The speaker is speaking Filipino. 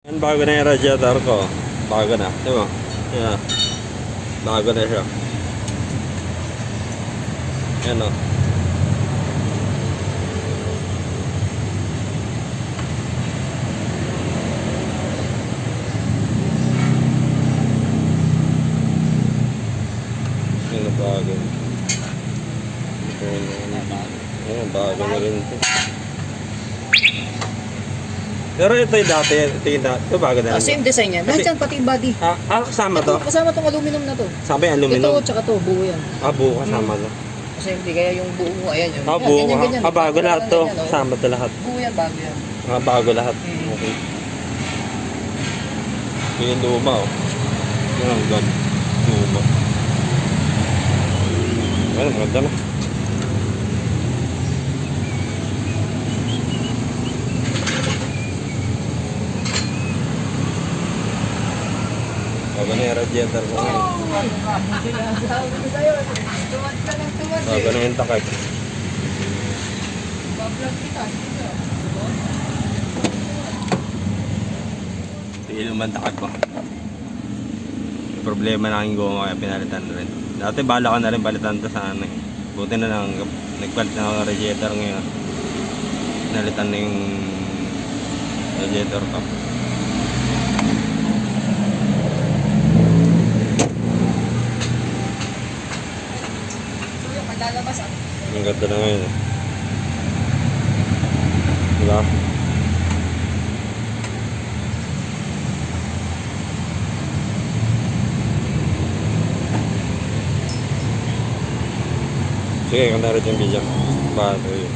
Yan, bago na yung radiator ko. Bago na. Diba? Yan. Bago na siya. Yan o. Yan o, bago. Yan, bago na rin ito. Pero ito yung dati, ito bago na rin. Same design yan. Lahat yan, pati yung body. Kasama to? Kasama tong aluminum na to. Sabi aluminum? Ito, tsaka to, buo yan. Buo kasama to. Kasi hindi kaya yung buo mo, ayan yun. Buo ka. Ganyan. Bago lahat to. Kasama to lahat. Buo yan, bago yan. Bago lahat. Okay. Yung luma oh. Yung hanggang luma. Ayun, maganda na. Bago na yung radiator ko ngayon. Bago na yung takay. Sige naman takay pa. May problema na aking goma kaya pinalitan na rin. Dati bala ko na rin palitan to sa ano eh. Buti na lang nagpalit na ako ng radiator ngayon. Pinalitan na yung radiator ko. Lalabas ah. Ang ganda na ngayon eh. Diba? Sige, kanta rin yung video. Bato yun.